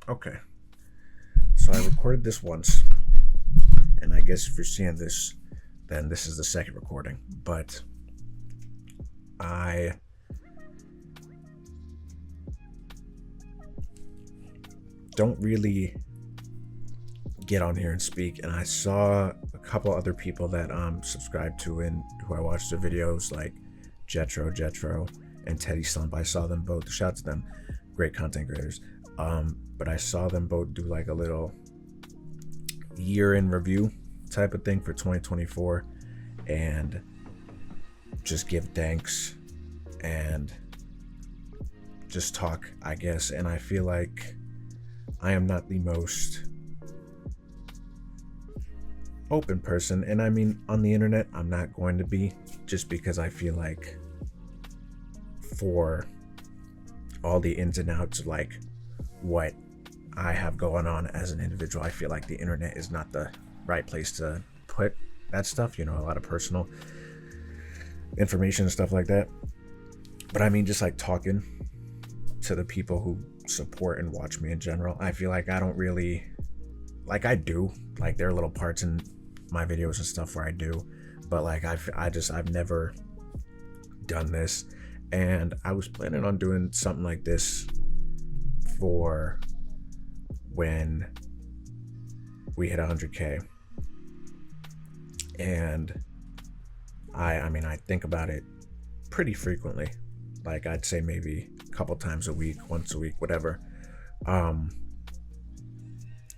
Okay, so I recorded this once, and I guess if you're seeing this, then this is the second recording. But I don't really get on here and speak, and I saw a couple other people that I'm subscribed to and who I watch their videos, like Jetro, and Teddy Slump. I saw them both. Shout out to them, great content creators. But I saw them both do like a little year in review type of thing for 2024, and just give thanks and just talk, I guess. And I feel like I am not the most open person, and I mean, on the internet I'm not going to be, just because I feel like for all the ins and outs of like what I have going on as an individual, I feel like the internet is not the right place to put that stuff, a lot of personal information and stuff like that. But I mean, just like talking to the people who support and watch me in general, I feel like I don't really, like, I do, like, there are little parts in my videos and stuff where I do, but like I've never done this, and I was planning on doing something like this for when we hit 100K. And I mean, I think about it pretty frequently. Like, I'd say maybe a couple times a week, once a week, whatever.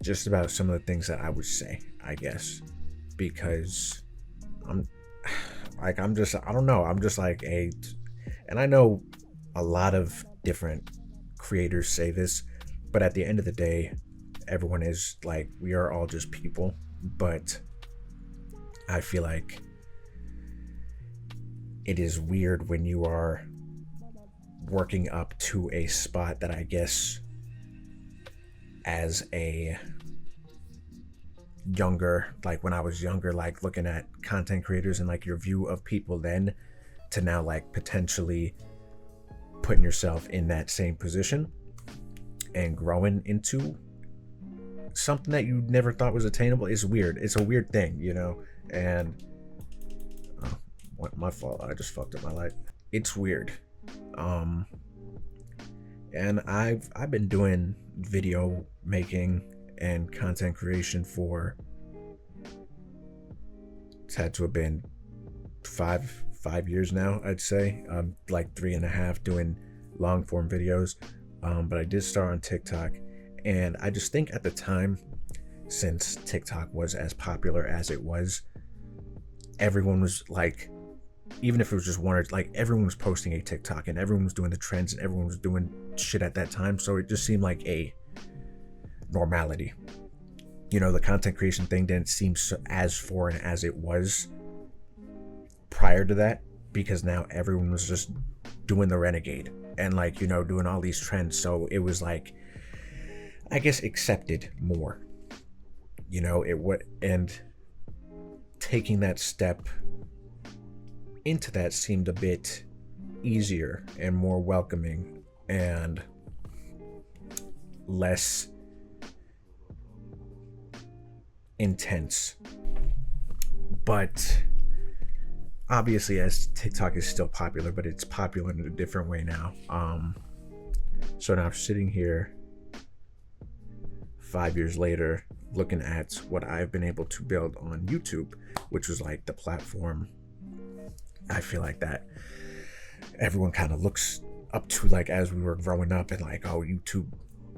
Just about some of the things that I would say, I guess, because I'm like, I don't know. I'm just like and I know a lot of different creators say this, but at the end of the day, everyone is like, we are all just people. But I feel like it is weird when you are working up to a spot that, I guess, as a younger, like when I was younger, like looking at content creators and like your view of people then, to now like potentially putting yourself in that same position and growing into something that you never thought was attainable is weird. It's a weird thing, and my fault, I just fucked up my life. It's weird. And I've been doing video making and content creation for, it's had to have been five years now, I'd say. Like 3.5 doing long form videos. But I did start on TikTok, and I just think at the time, since TikTok was as popular as it was, everyone was like, even if it was just one, or like, everyone was posting a TikTok and everyone was doing the trends and everyone was doing shit at that time. So it just seemed like a normality. The content creation thing didn't seem so as foreign as it was prior to that, because now everyone was just doing the renegade and like, doing all these trends. So it was like, I guess, accepted more, it would, and taking that step into that seemed a bit easier and more welcoming and less intense. But obviously, as TikTok is still popular, but it's popular in a different way now. So now, sitting here 5 years later, looking at what I've been able to build on YouTube, which was like the platform I feel like that everyone kind of looks up to, like, as we were growing up, and like, oh,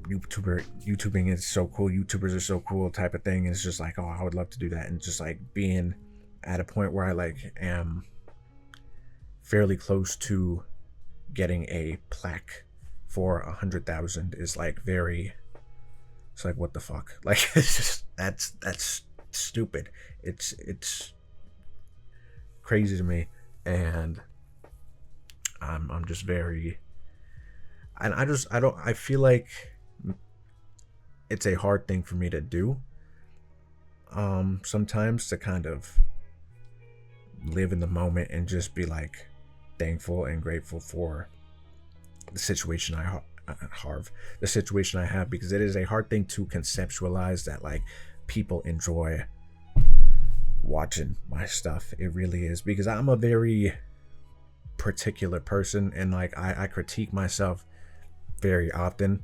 YouTubing is so cool, YouTubers are so cool type of thing. And it's just like, oh, I would love to do that. And just like being at a point where I like am fairly close to getting a plaque for 100,000 is like very, it's like, what the fuck? Like, it's just, that's stupid. It's crazy to me. And I'm just very, and I feel like it's a hard thing for me to do, sometimes, to kind of live in the moment and just be like thankful and grateful for the situation the situation I have, because it is a hard thing to conceptualize that like people enjoy watching my stuff. It really is, because I'm a very particular person, and like I critique myself very often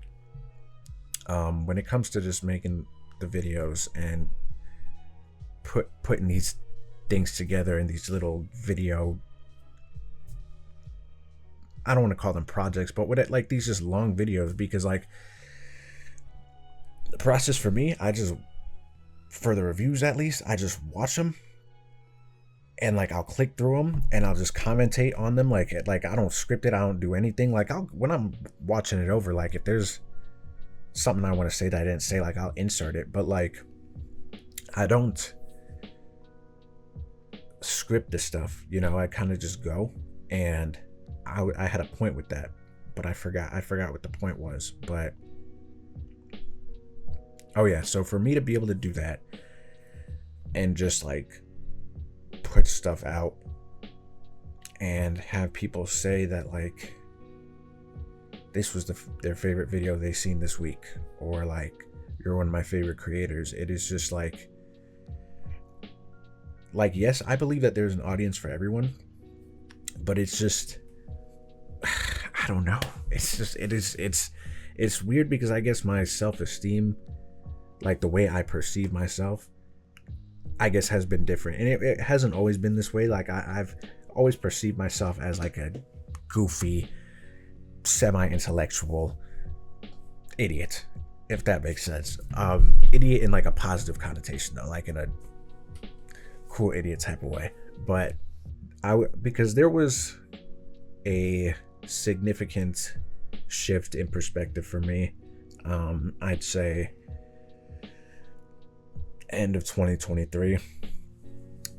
when it comes to just making the videos and putting these things together in these little video, I don't want to call them projects, but what like these just long videos, because like the process for me, I just, for the reviews at least, I just watch them and like I'll click through them and I'll just commentate on them. Like I don't script it, I don't do anything. Like when I'm watching it over, like if there's something I want to say that I didn't say, like I'll insert it, but like I don't script this stuff, you know. I kind of just go, and I had a point with that, but I forgot what the point was. But oh yeah, so for me to be able to do that and just like put stuff out and have people say that like this was their favorite video they seen this week, or like you're one of my favorite creators, it is just like yes, I believe that there's an audience for everyone, but it's just I don't know, it's weird, because I guess my self-esteem, like the way I perceive myself, I guess has been different, and it hasn't always been this way. Like I've always perceived myself as like a goofy, semi-intellectual idiot, if that makes sense. Idiot in like a positive connotation though, like in a cool idiot type of way. But because there was a significant shift in perspective for me, I'd say end of 2023,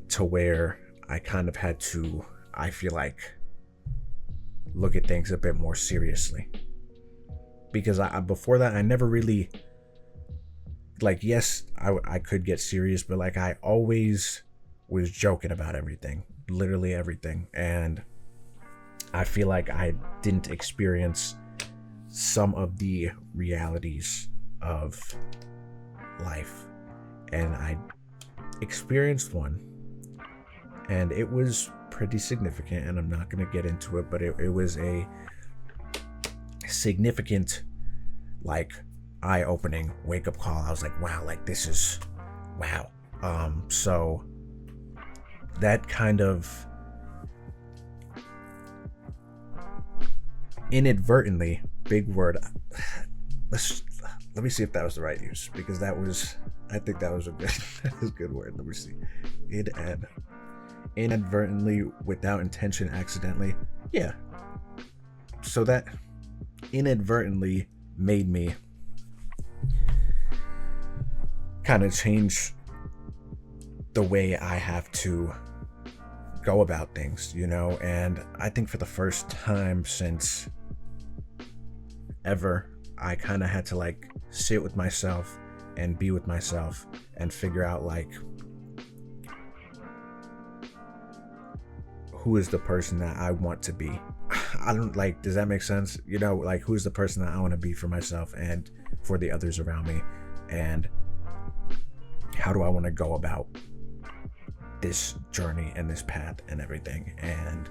to where I kind of had to, I feel like, look at things a bit more seriously, because before that I never really, like, yes, I could get serious, but like I always was joking about everything, literally everything, and I feel like I didn't experience some of the realities of life, and I experienced one, and it was pretty significant, and I'm not going to get into it, but it was a significant, like, eye-opening wake-up call. I was like, wow, like this is wow. So that kind of inadvertently, big word, let me see if that was the right use, because I think that was a good word. Let me see. Inadvertently, without intention, accidentally. Yeah. So that inadvertently made me kind of change the way I have to go about things, you know? And I think for the first time since ever, I kind of had to like sit with myself and be with myself and figure out like, who is the person that I want to be? I don't like, does that make sense? You know, like who's the person that I want to be for myself and for the others around me, and how do I want to go about this journey and this path and everything. And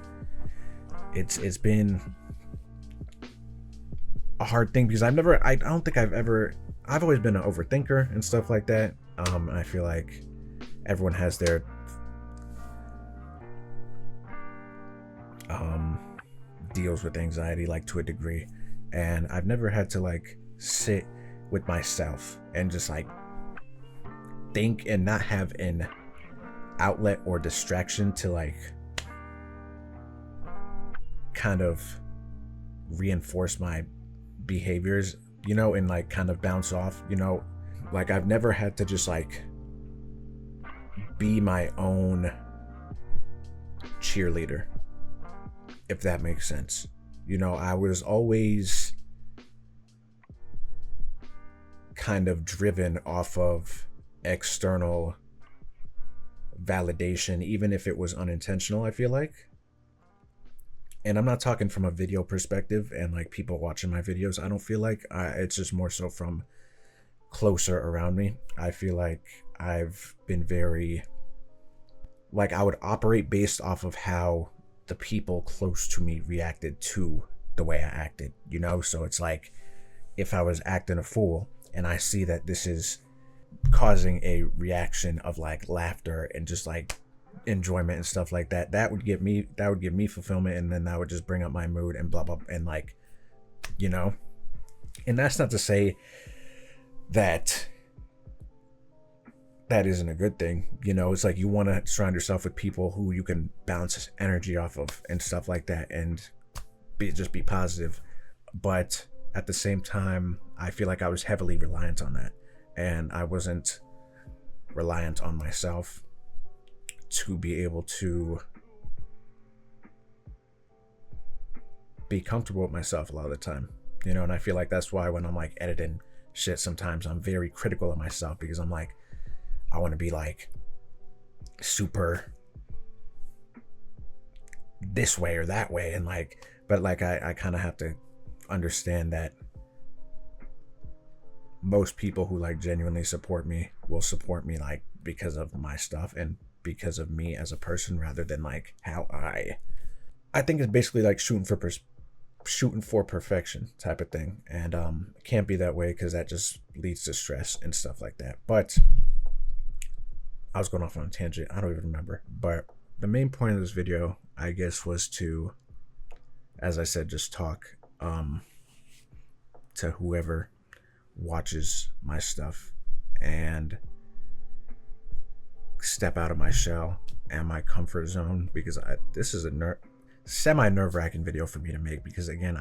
it's been a hard thing, because I don't think I've always been an overthinker and stuff like that. I feel like everyone has their deals with anxiety, like to a degree, and I've never had to like sit with myself and just like think and not have an outlet or distraction to like kind of reinforce my behaviors, you know, and like kind of bounce off, you know. Like I've never had to just like be my own cheerleader, if that makes sense. You know, I was always kind of driven off of external validation, even if it was unintentional, I feel like. And I'm not talking from a video perspective and like people watching my videos. I don't feel like it's just more so from closer around me. I feel like I've been very, like, I would operate based off of how the people close to me reacted to the way I acted, you know? So it's like if I was acting a fool and I see that this is causing a reaction of like laughter and just like enjoyment and stuff like that, that would give me fulfillment, and then that would just bring up my mood and blah blah, and like, you know. And that's not to say that that isn't a good thing, you know. It's like you want to surround yourself with people who you can bounce energy off of and stuff like that, and just be positive. But at the same time, I feel like I was heavily reliant on that, and I wasn't reliant on myself to be able to be comfortable with myself a lot of the time, you know. And I feel like that's why when I'm like editing shit, sometimes I'm very critical of myself, because I'm like, I want to be like super this way or that way, and like, but like I kind of have to understand that most people who like genuinely support me will support me like because of my stuff and because of me as a person, rather than like how I think it's basically like shooting for perfection type of thing. And it can't be that way, because that just leads to stress and stuff like that. But I was going off on a tangent, I don't even remember. But the main point of this video, I guess, was to, as I said, just talk to whoever watches my stuff and step out of my shell and my comfort zone, because this is a semi nerve-wracking video for me to make, because again,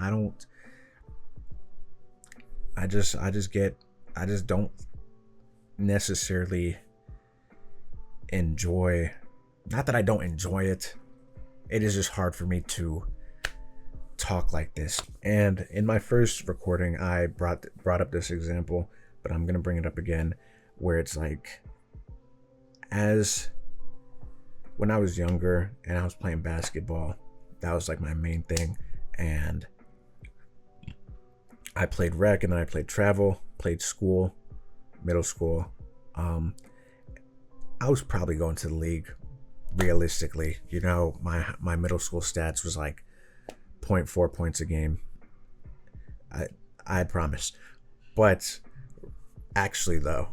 I just don't necessarily enjoy, not that I don't enjoy it, it is just hard for me to talk like this. And in my first recording, I brought up this example, but I'm gonna bring it up again, where it's like, as when I was younger and I was playing basketball, that was like my main thing. And I played rec, and then I played travel, played school, middle school. I was probably going to the league realistically, you know. My middle school stats was like 0.4 points a game. I promise. But actually though,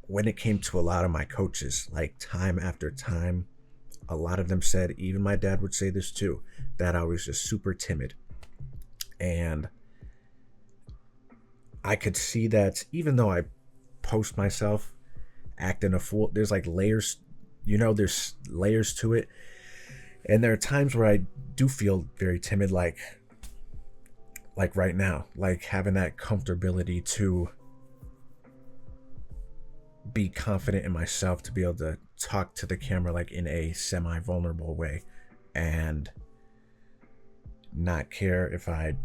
when it came to a lot of my coaches, like time after time, a lot of them said, even my dad would say this too, that I was just super timid. And I could see that even though I post myself acting a fool, there's like layers, you know, there's layers to it. And there are times where I do feel very timid, like right now, like having that comfortability to be confident in myself, to be able to talk to the camera like in a semi-vulnerable way, and not care if I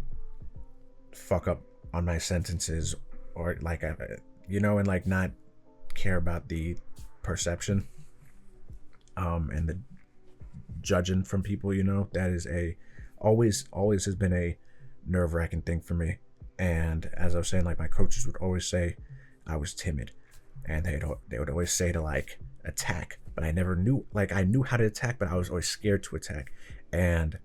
fuck up on my sentences, or like, you know, and like not care about the perception and the judging from people, you know. That is always has been a nerve-wracking thing for me. And as I was saying, like, my coaches would always say I was timid, and they would always say to like attack, but I never knew, like, I knew how to attack, but I was always scared to attack. And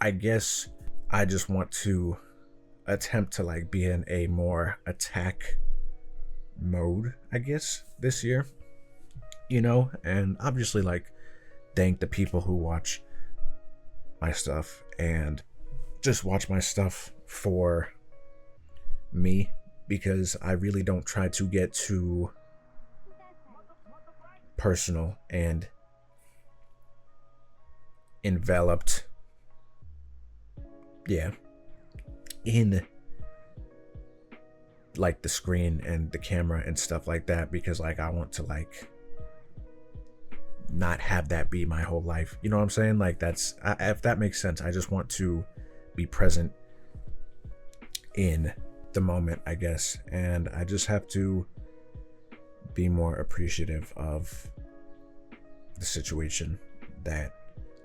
I guess I just want to attempt to like be in a more attack mode, I guess, this year, you know. And obviously like thank the people who watch my stuff and just watch my stuff for me, because I really don't try to get too personal and enveloped, yeah, in like the screen and the camera and stuff like that, because like I want to like not have that be my whole life, you know what I'm saying? Like, that's, if that makes sense, I just want to be present in the moment, I guess. And I just have to be more appreciative of the situation that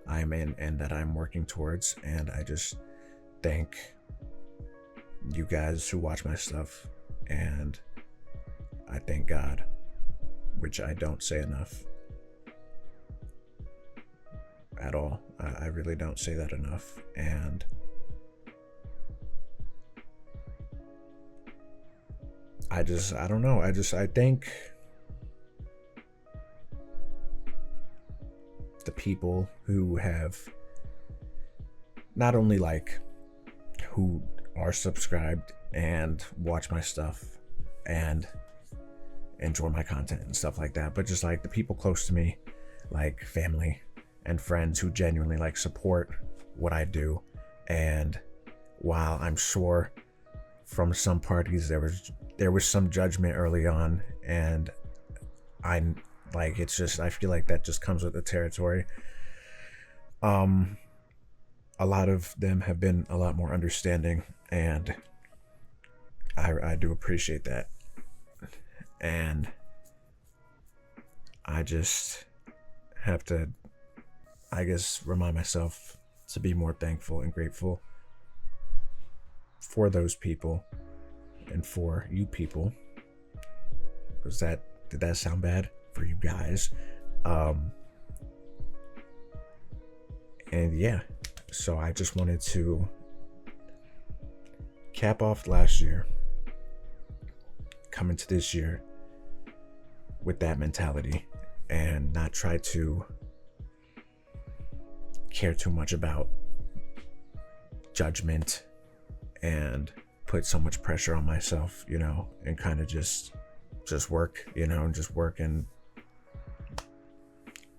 I'm in and that I'm working towards. And I just thank you guys who watch my stuff, and I thank God, which I don't say enough at all. I really don't say that enough. And I don't know. I think the people who have not only like who are subscribed and watch my stuff and enjoy my content and stuff like that, but just like the people close to me, like family and friends who genuinely like support what I do. And while I'm sure from some parties there was some judgment early on, and I like, it's just, I feel like that just comes with the territory. A lot of them have been a lot more understanding, and I do appreciate that. And I just have to, I guess, remind myself to be more thankful and grateful for those people and for you people. Did that sound bad? For you guys. And yeah, so I just wanted to cap off last year, come into this year with that mentality, and not try to care too much about judgment and put so much pressure on myself, and kind of just work, and just work and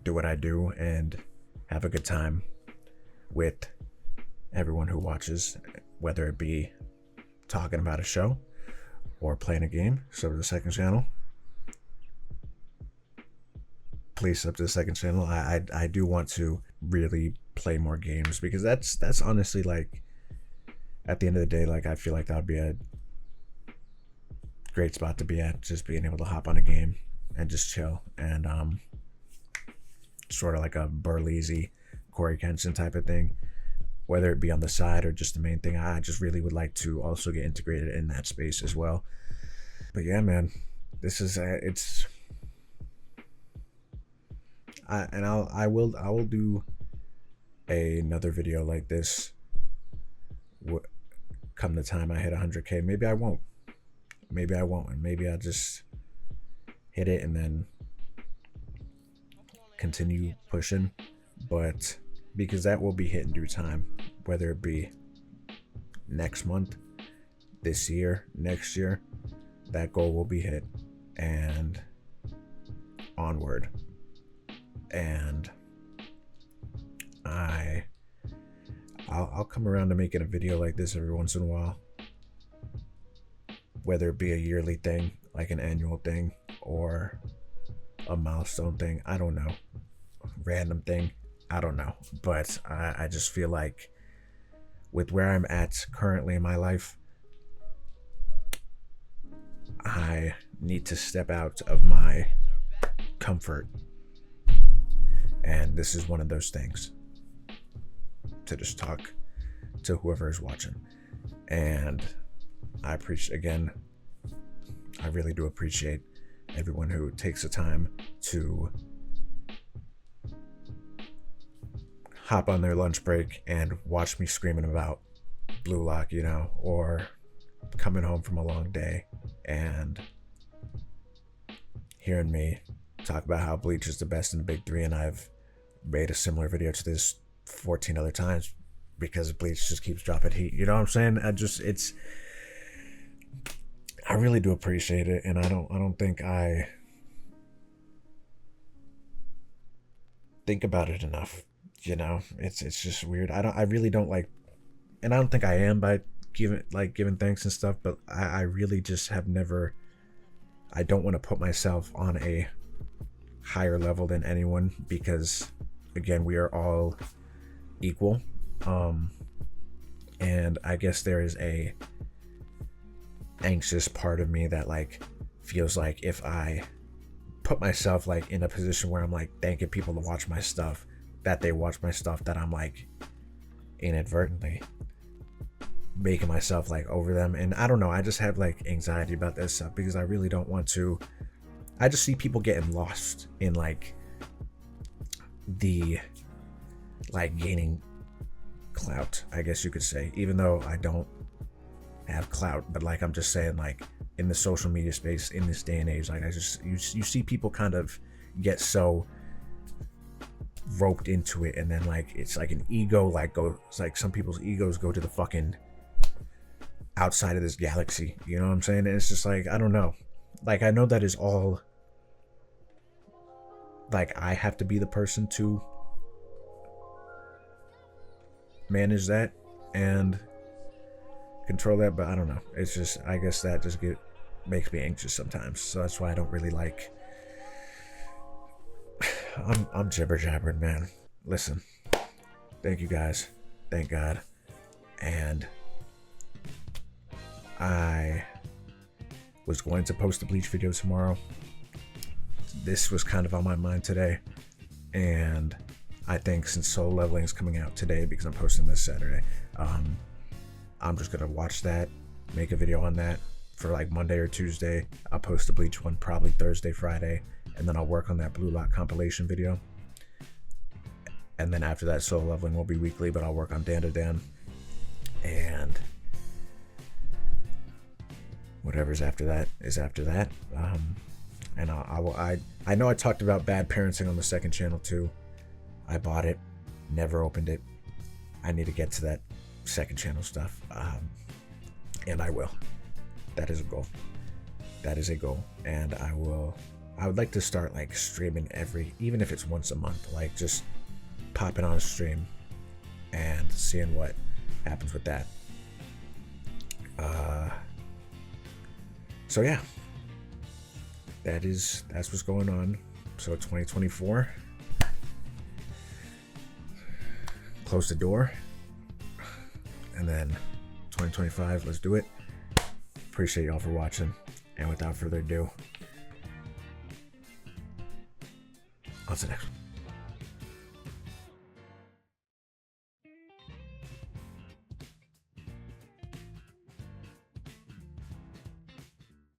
do what I do and have a good time with everyone who watches, whether it be talking about a show or playing a game. So to the second channel, please sub to the second channel. I do want to really play more games, because that's honestly, like, at the end of the day, like, I feel like that would be a great spot to be at, just being able to hop on a game and just chill, and sort of like a Burleasy, Corey Kenshin type of thing, whether it be on the side or just the main thing. I just really would like to also get integrated in that space as well. But yeah, man, this is I will do another video like this come the time I hit 100K. Maybe I won't, and maybe I'll just hit it and then continue pushing. But because that will be hit in due time, whether it be next month, this year, next year, that goal will be hit and onward. And I'll come around to making a video like this every once in a while, whether it be a yearly thing, like an annual thing, or a milestone thing. I don't know, random thing, I don't know. But I just feel like with where I'm at currently in my life, I need to step out of my comfort, and this is one of those things, to just talk to whoever is watching. And I appreciate, again, I really do appreciate everyone who takes the time to hop on their lunch break and watch me screaming about Blue Lock, or coming home from a long day and hearing me talk about how Bleach is the best in the big three. And I've made a similar video to this 14 other times because Bleach just keeps dropping heat. You know what I'm saying? I really do appreciate it, and I don't think I think about it enough. It's just weird. I really don't like, and I don't think I am by giving thanks and stuff, but I really just have never, I don't want to put myself on a higher level than anyone, because again, we are all equal. And I guess there is a anxious part of me that like feels like if I put myself like in a position where I'm like thanking people to watch my stuff, that they watch my stuff that I'm like inadvertently making myself like over them. And I don't know, I just have like anxiety about this stuff because I really don't want to. I just see people getting lost in like the like gaining clout, I guess you could say, even though I don't have clout. But like, I'm just saying, like, in the social media space in this day and age, like, I just you see people kind of get so roped into it, and then like it's like an ego like go, it's like some people's egos go to the fucking outside of this galaxy, you know what I'm saying? And it's just like, I don't know, like, I know that is all like, I have to be the person to manage that and control that, but I don't know, it's just, I guess that just makes me anxious sometimes. So that's why I don't really like, I'm jibber jabbering, man. Listen, thank you guys, thank God. And I was going to post the Bleach video tomorrow. This was kind of on my mind today, and I think since Soul Leveling is coming out today, because I'm posting this Saturday, I'm just gonna watch that, make a video on that for like Monday or Tuesday. I'll post the Bleach one probably Thursday, Friday, and then I'll work on that Blue Lock compilation video. And then after that, Soul Leveling will be weekly, but I'll work on Dan to Dan, and whatever's after that is after that. And I know I talked about bad parenting on the second channel too. I bought it, never opened it. I need to get to that second channel stuff, and I will. That is a goal. That is a goal, and I would like to start like streaming even if it's once a month, like just popping on a stream and seeing what happens with that. So yeah, that's what's going on. So 2024, close the door, and then 2025, let's do it. Appreciate y'all for watching, and without further ado, on to the next one.